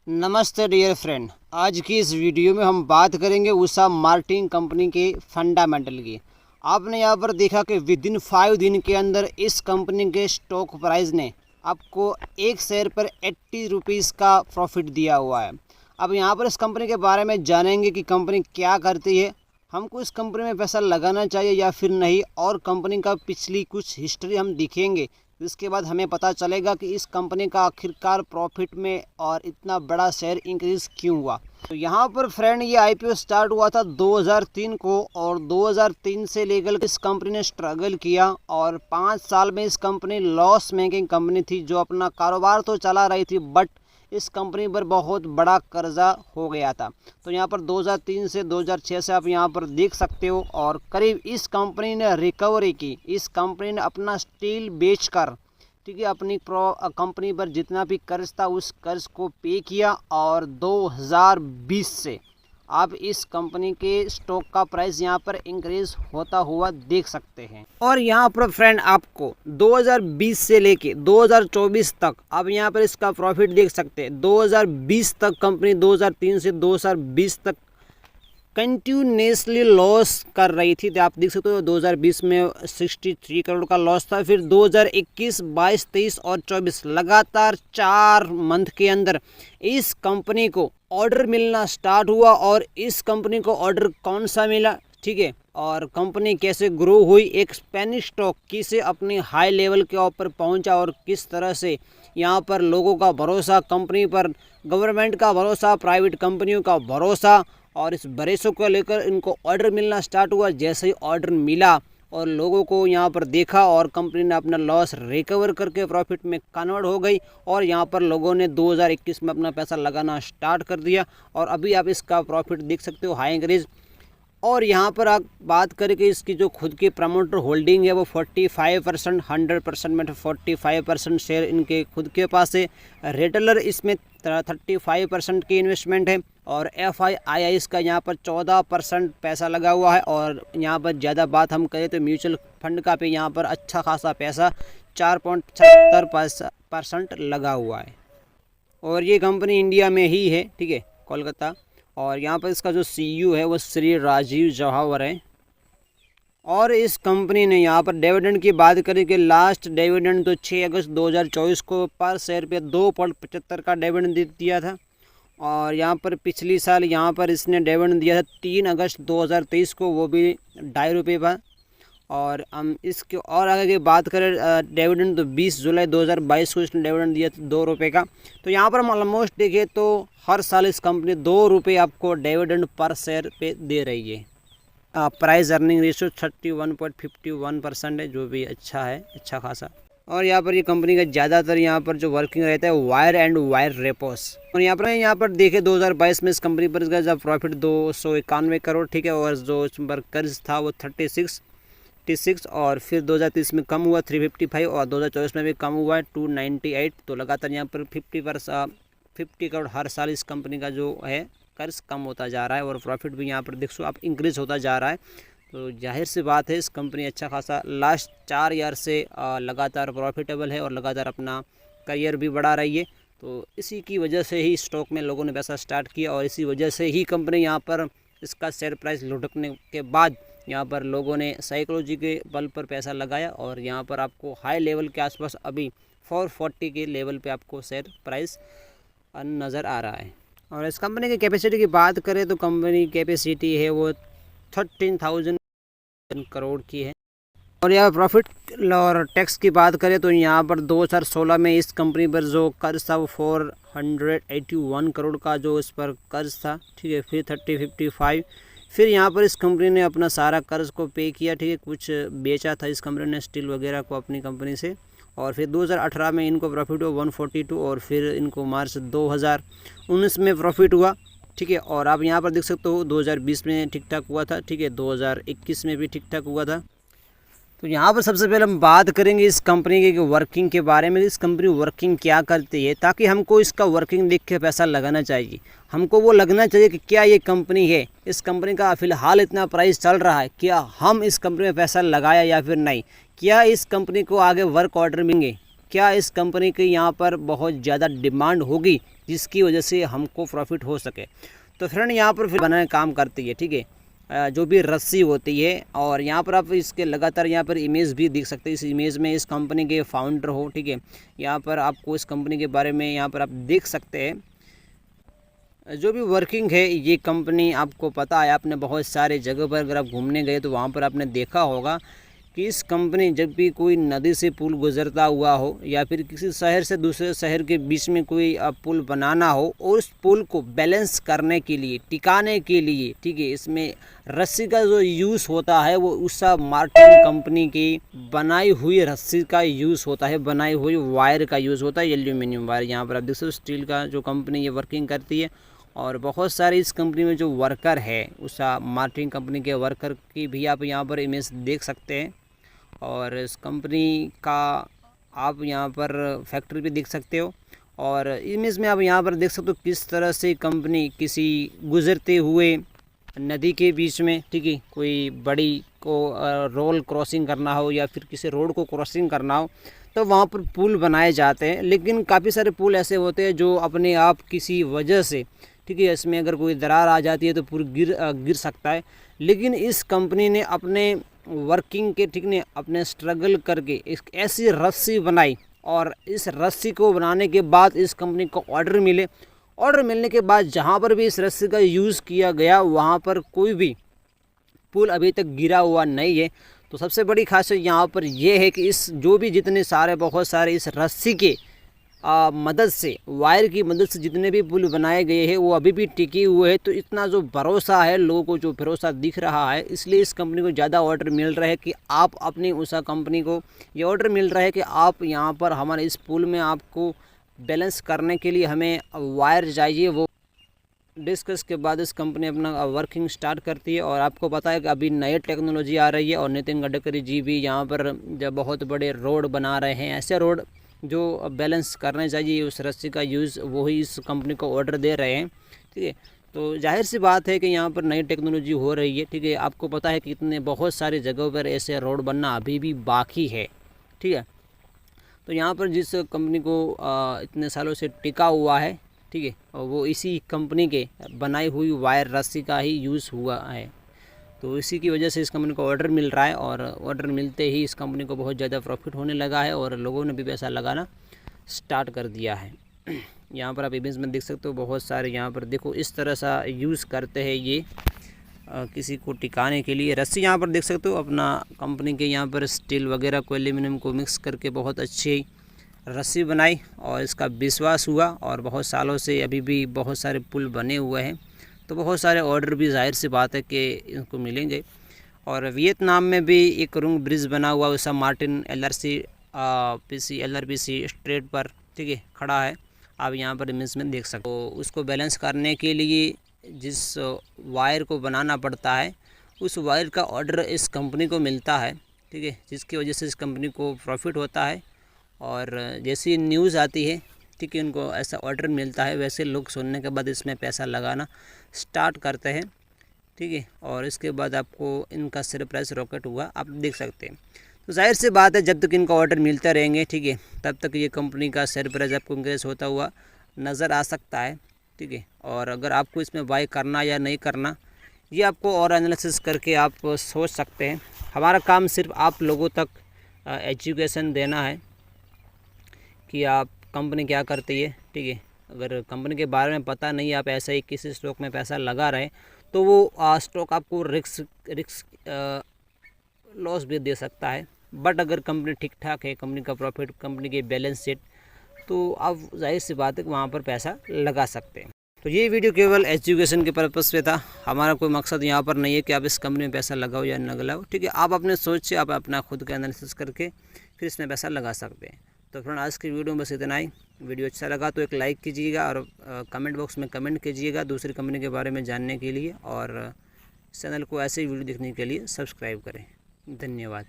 नमस्ते dear friend. आज की इस वीडियो में हम बात करेंगे उषा मार्टिन कंपनी के फंडामेंटल की। आपने यहाँ पर देखा कि विद इन 5 दिन के अंदर इस कंपनी के स्टॉक प्राइस ने आपको एक शेयर पर 80 रुपीज़ का प्रॉफिट दिया हुआ है। अब यहाँ पर इस कंपनी के बारे में जानेंगे कि कंपनी क्या करती है, हमको इस कंपनी में पैसा लगाना चाहिए या फिर नहीं, और कंपनी का पिछली कुछ हिस्ट्री हम दिखेंगे। इसके बाद हमें पता चलेगा कि इस कंपनी का आखिरकार प्रॉफिट में और इतना बड़ा शेयर इंक्रीज क्यों हुआ। तो यहाँ पर फ्रेंड ये आईपीओ स्टार्ट हुआ था 2003 को, और 2003 से लेकर इस कंपनी ने स्ट्रगल किया और 5 साल में इस कंपनी लॉस मेकिंग कंपनी थी, जो अपना कारोबार तो चला रही थी बट इस कंपनी पर बहुत बड़ा कर्जा हो गया था। तो यहाँ पर 2003 से 2006 से आप यहाँ पर देख सकते हो, और करीब इस कंपनी ने रिकवरी की। इस कंपनी ने अपना स्टील बेचकर, ठीक है, अपनी कंपनी पर जितना भी कर्ज था उस कर्ज को पे किया, और 2020 से आप इस कंपनी के स्टॉक का प्राइस यहाँ पर इंक्रीज होता हुआ देख सकते हैं। और यहाँ पर फ्रेंड आपको 2020 से लेके 2024 तक आप यहाँ पर इसका प्रॉफिट देख सकते हैं। 2020 तक कंपनी 2003 से 2020 तक कंटिन्यूसली लॉस कर रही थी। तो आप देख सकते हो 2020 में 63 करोड़ का लॉस था। फिर 2021, 22, 23 और 24 लगातार 4 मंथ के अंदर इस कंपनी को ऑर्डर मिलना स्टार्ट हुआ। और इस कंपनी को ऑर्डर कौन सा मिला, ठीक है, और कंपनी कैसे ग्रो हुई, एक स्पेनिश स्टॉक किसे अपने हाई लेवल के ऊपर पहुंचा, और किस तरह से यहाँ पर लोगों का भरोसा कंपनी पर, गवर्नमेंट का भरोसा, प्राइवेट कंपनियों का भरोसा, और इस भरोसे को लेकर इनको ऑर्डर मिलना स्टार्ट हुआ। जैसे ही ऑर्डर मिला और लोगों को यहाँ पर देखा, और कंपनी ने अपना लॉस रिकवर करके प्रॉफिट में कन्वर्ट हो गई, और यहाँ पर लोगों ने 2021 में अपना पैसा लगाना स्टार्ट कर दिया, और अभी आप इसका प्रॉफिट देख सकते हो हाई इंक्रीज। और यहाँ पर आप बात करें कि इसकी जो खुद की प्रमोटर होल्डिंग है वो 45%, 100% में 45% शेयर इनके खुद के पास है। रिटेलर इसमें 35% की इन्वेस्टमेंट है, और FII इसका यहाँ पर 14% पैसा लगा हुआ है। और यहाँ पर ज़्यादा बात हम करें तो म्यूचुअल फंड का भी यहाँ पर अच्छा खासा पैसा 4.76% लगा हुआ है। और ये कंपनी इंडिया में ही है, ठीक है, कोलकाता। और यहाँ पर इसका जो CEO है वो श्री राजीव जवाहर है। और इस कंपनी ने यहाँ पर डिविडेंड की बात करें कि लास्ट डिविडेंड तो 6 अगस्त 2024 को पर शेयर पे 2.75 का डिविडेंड दिया था। और यहाँ पर पिछली साल यहाँ पर इसने डिविडेंड दिया था 3 अगस्त 2023 को, वो भी 2.5 रुपये पर। और हम इसके और आगे की बात करें डिविडेंड तो 20 जुलाई 2022 को इसने डिविडेंड दिया था 2 रुपये का। तो यहाँ पर हम ऑलमोस्ट देखें तो हर साल इस कंपनी 2 रुपये आपको डिविडेंड पर शेयर पे दे रही है। प्राइस अर्निंग रेशियो 31.51% है, जो भी अच्छा है, अच्छा खासा। और यहाँ पर ये कंपनी का ज़्यादातर यहाँ पर जो वर्किंग रहता है वायर एंड वायर रेपोस। और यहाँ पर देखें 2022 में इस कंपनी पर इसका जब प्रॉफिट 291 करोड़, ठीक है, और जो इस पर कर्ज था वो 36, और फिर 2023 में कम हुआ 355, और 2024 में भी कम हुआ है 298। तो लगातार यहाँ पर 50 करोड़ हर साल इस कंपनी का जो है कर्ज कम होता जा रहा है, और प्रॉफिट भी यहाँ पर देखो आप इंक्रीज होता जा रहा है। तो जाहिर सी बात है इस कंपनी अच्छा खासा लास्ट 4 ईयर से लगातार प्रॉफिटेबल है, और लगातार अपना करियर भी बढ़ा रही है। तो इसी की वजह से ही स्टॉक में लोगों ने पैसा स्टार्ट किया, और इसी वजह से ही कंपनी यहाँ पर इसका शेयर प्राइस लुढ़कने के बाद यहाँ पर लोगों ने साइकोलॉजी के बल पर पैसा लगाया, और यहाँ पर आपको हाई लेवल के आसपास अभी 440 के लेवल पे आपको शेयर प्राइस नज़र आ रहा है। और इस कंपनी की कैपेसिटी की बात करें तो कंपनी कैपेसिटी है वो 13,000 करोड़ की है। और यहाँ प्रॉफिट और टैक्स की बात करें तो यहाँ पर 2016 में इस कंपनी पर जो कर्ज था वो 481 करोड़ का जो इस पर कर्ज था, ठीक है। फिर 55, फिर यहाँ पर इस कंपनी ने अपना सारा कर्ज को पे किया, ठीक है। कुछ बेचा था इस कंपनी ने स्टील वगैरह को अपनी कंपनी से। और फिर 2018 में इनको प्रॉफिट हुआ 142, और फिर इनको मार्च 2019 में प्रॉफिट हुआ, ठीक है। और आप यहाँ पर देख सकते हो 2020 में ठीक ठाक हुआ था, ठीक है, 2021 में भी ठीक ठाक हुआ था। तो यहाँ पर सबसे पहले हम बात करेंगे इस कंपनी के वर्किंग के बारे में। इस कंपनी वर्किंग क्या करती है, ताकि हमको इसका वर्किंग देख के पैसा लगाना चाहिए। हमको वो लगना चाहिए कि क्या ये कंपनी है, इस कंपनी का फ़िलहाल इतना प्राइस चल रहा है, क्या हम इस कंपनी में पैसा लगाया या फिर नहीं, क्या इस कंपनी को आगे वर्क ऑर्डर मिलेंगे, क्या इस कंपनी की यहाँ पर बहुत ज़्यादा डिमांड होगी जिसकी वजह से हमको प्रॉफिट हो सके। तो फ्रेंड यहाँ पर फिर बनाने काम करती है, ठीक है, जो भी रस्सी होती है। और यहाँ पर आप इसके लगातार यहाँ पर इमेज भी देख सकते हैं। इस इमेज में इस कंपनी के फाउंडर हो, ठीक है, यहाँ पर आपको इस कंपनी के बारे में यहाँ पर आप देख सकते हैं। जो भी वर्किंग है ये कंपनी आपको पता है, आपने बहुत सारे जगह पर अगर आप घूमने गए तो वहाँ पर आपने देखा होगा कि इस कंपनी जब भी कोई नदी से पुल गुजरता हुआ हो या फिर किसी शहर से दूसरे शहर के बीच में कोई पुल बनाना हो और उस पुल को बैलेंस करने के लिए, टिकाने के लिए, ठीक है, इसमें रस्सी का जो यूज़ होता है वो उषा मार्टिन कंपनी की बनाई हुई रस्सी का यूज़ होता है, बनाई हुई वायर का यूज़ होता है, एल्यूमिनियम वायर। यहाँ पर आप देख सकते हो स्टील का जो कंपनी ये वर्किंग करती है। और बहुत सारे इस कंपनी में जो वर्कर है उषा मार्टिन कंपनी के वर्कर की भी आप यहाँ पर इमेज देख सकते हैं। और इस कंपनी का आप यहाँ पर फैक्ट्री भी देख सकते हो। और इमेज में आप यहाँ पर देख सकते हो किस तरह से कंपनी किसी गुजरते हुए नदी के बीच में, ठीक है, कोई बड़ी को रोड क्रॉसिंग करना हो या फिर किसी रोड को क्रॉसिंग करना हो तो वहाँ पर पुल बनाए जाते हैं। लेकिन काफ़ी सारे पुल ऐसे होते हैं जो अपने आप किसी वजह से, ठीक है, इसमें अगर कोई दरार आ जाती है तो पुल गिर सकता है। लेकिन इस कंपनी ने अपने वर्किंग के, ठीक ने, अपने स्ट्रगल करके एक ऐसी रस्सी बनाई और इस रस्सी को बनाने के बाद इस कंपनी को ऑर्डर मिलने के बाद जहाँ पर भी इस रस्सी का यूज़ किया गया वहाँ पर कोई भी पुल अभी तक गिरा हुआ नहीं है। तो सबसे बड़ी खासियत यहाँ पर यह है कि इस जो भी जितने सारे बहुत सारे इस रस्सी के मदद से, वायर की मदद से जितने भी पुल बनाए गए हैं वो अभी भी टिके हुए हैं। तो इतना जो भरोसा है, लोगों को जो भरोसा दिख रहा है, इसलिए इस कंपनी को ज़्यादा ऑर्डर मिल रहा है कि आप अपनी उषा कंपनी को ये ऑर्डर मिल रहा है कि आप यहाँ पर हमारे इस पुल में आपको बैलेंस करने के लिए हमें वायर चाहिए। वो डिस्कस के बाद इस कंपनी अपना वर्किंग स्टार्ट करती है। और आपको पता है कि अभी नई टेक्नोलॉजी आ रही है और नितिन गडकरी जी भी यहाँ पर जब बहुत बड़े रोड बना रहे हैं, ऐसे रोड जो बैलेंस करने चाहिए उस रस्सी का यूज़, वही इस कंपनी को ऑर्डर दे रहे हैं, ठीक है। तो जाहिर सी बात है कि यहाँ पर नई टेक्नोलॉजी हो रही है, ठीक है। आपको पता है कि इतने बहुत सारी जगहों पर ऐसे रोड बनना अभी भी बाकी है, ठीक है। तो यहाँ पर जिस कंपनी को इतने सालों से टिका हुआ है, ठीक है, और वो इसी कंपनी के बनाई हुई वायर रस्सी का ही यूज़ हुआ है। तो इसी की वजह से इस कंपनी को ऑर्डर मिल रहा है और ऑर्डर मिलते ही इस कंपनी को बहुत ज़्यादा प्रॉफिट होने लगा है और लोगों ने भी पैसा लगाना स्टार्ट कर दिया है। यहाँ पर आप इमेज में देख सकते हो बहुत सारे, यहाँ पर देखो इस तरह सा यूज़ करते हैं ये किसी को टिकाने के लिए। रस्सी यहाँ पर देख सकते हो अपना कंपनी के, यहाँ पर स्टील वगैरह को, एल्यूमिनियम को मिक्स करके बहुत अच्छी रस्सी बनाई और इसका विश्वास हुआ और बहुत सालों से अभी भी बहुत सारे पुल बने हुए हैं। तो बहुत सारे ऑर्डर भी जाहिर सी बात है कि इनको मिलेंगे। और वियतनाम में भी एक रुंग ब्रिज बना हुआ उषा मार्टिन LRPC स्ट्रेट पर, ठीक है, खड़ा है। आप यहाँ पर इमेज में देख सकते हो। उसको बैलेंस करने के लिए जिस वायर को बनाना पड़ता है उस वायर का ऑर्डर इस कंपनी को मिलता है, ठीक है, जिसकी वजह से इस कंपनी को प्रॉफिट होता है। और जैसी न्यूज़ आती है, ठीक है, उनको ऐसा ऑर्डर मिलता है, वैसे लोग सुनने के बाद इसमें पैसा लगाना स्टार्ट करते हैं, ठीक है। और इसके बाद आपको इनका शेयर प्राइस रॉकेट हुआ आप देख सकते हैं। तो जाहिर सी बात है जब तक इनका ऑर्डर मिलते रहेंगे, ठीक है, तब तक ये कंपनी का शेयर प्राइस आपको इंक्रीज होता हुआ नज़र आ सकता है, ठीक है। और अगर आपको इसमें बाय करना या नहीं करना ये आपको और एनालिसिस करके आप सोच सकते हैं। हमारा काम सिर्फ आप लोगों तक एजुकेशन देना है कि आप कंपनी क्या करती है, ठीक है। अगर कंपनी के बारे में पता नहीं, आप ऐसा ही किसी स्टॉक में पैसा लगा रहे हैं तो वो स्टॉक आपको रिस्क लॉस भी दे सकता है। बट अगर कंपनी ठीक ठाक है, कंपनी का प्रॉफिट, कंपनी की बैलेंस शीट, तो आप जाहिर सी बात है कि वहाँ पर पैसा लगा सकते हैं। तो ये वीडियो केवल एजुकेशन के पर्पज़ पे था। हमारा कोई मकसद यहाँ पर नहीं है कि आप इस कंपनी में पैसा लगाओ या न लगाओ, ठीक है। आप अपने सोच से आप अपना खुद का एनालिसिस करके फिर इसमें पैसा लगा सकते हैं। तो फ्रेंड आज की वीडियो में बस इतना ही। वीडियो अच्छा लगा तो एक लाइक कीजिएगा और कमेंट बॉक्स में कमेंट कीजिएगा दूसरी कंपनी के बारे में जानने के लिए। और चैनल को ऐसे ही वीडियो देखने के लिए सब्सक्राइब करें। धन्यवाद।